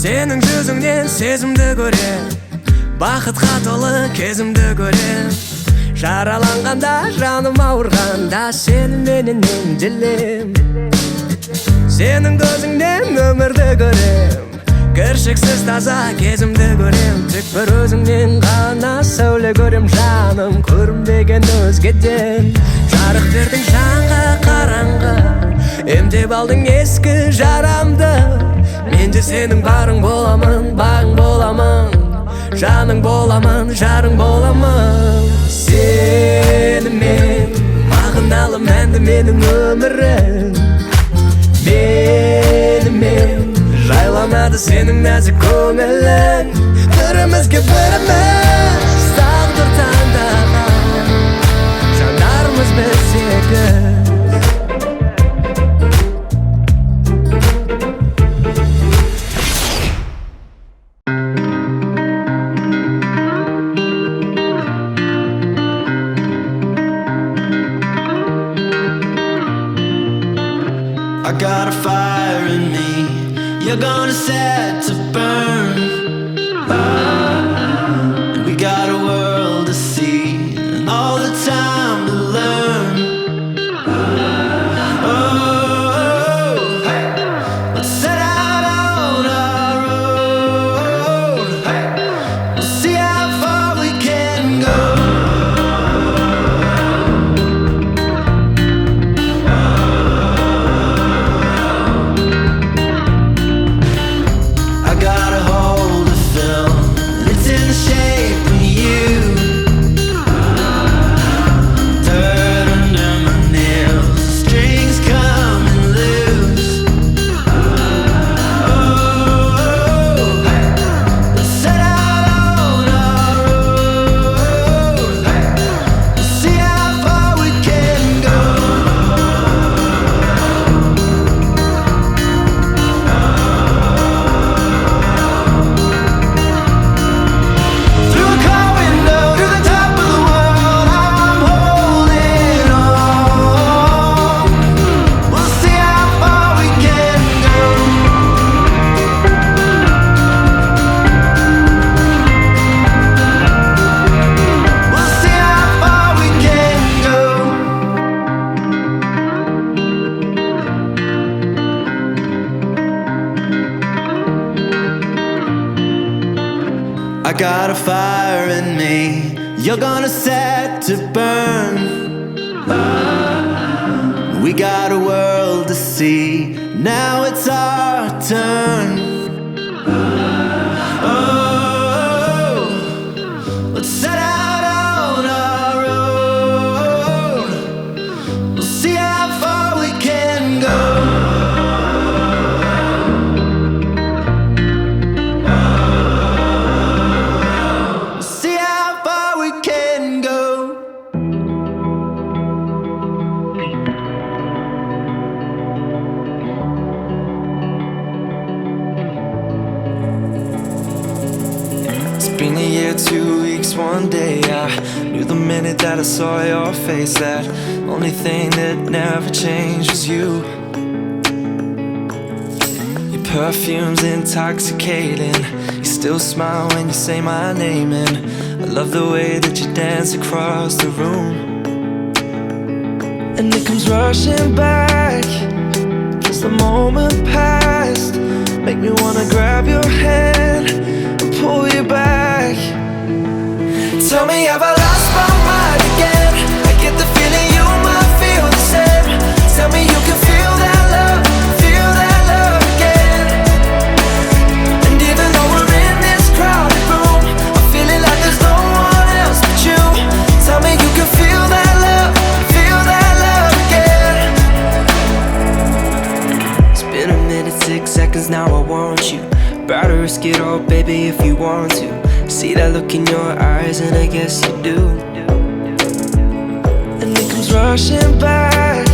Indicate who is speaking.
Speaker 1: Сенің жүзіңнен сезімді көрем, бақытқа толы кезімді көрем. Жараланғанда, жаным ауырғанда, сені менен емделем. Сенің көзіңнен өмірді көрем, кіршіксіз таза кезімді көрем. Тек бір өзіңнен ғана сәуле көрем, жаным көрінбеген өзгеден. Жарық бердің жанға қараңғы, емдеп алдың ескі жарамды. Мен де сенің барың боламын, бағың боламын, жаның боламын, жарың боламын. Сенімен мағыналы мәнді менің өмірім. Менімен жайланады сенің нәзік көңілің. Бірімізге біріміз тағдыр таңдаған жандармыз біз сегіз.
Speaker 2: I got a fire in me, you're gonna set to burn. And we got a world to see, and all the time to learn. Oh, hey. Let's set out on our road. Hey. We'll see how far we can go. I got a fire in me, you're gonna set to burn. We got a world to see, now it's our turn. Oh, let's set out on our road. We'll see how far we can go.
Speaker 3: Been a year, 2 weeks, 1 day. I knew the minute that I saw your face that only thing that never changed was you. Your perfume's intoxicating, you still smile when you say my name, and I love the way that you dance across the room. And it comes rushing back, just the moment past, make me wanna grab your hand
Speaker 1: cause now I want you. About to risk it all, baby, if you want to. See that look in your eyes, and I guess you do. And it comes rushing back,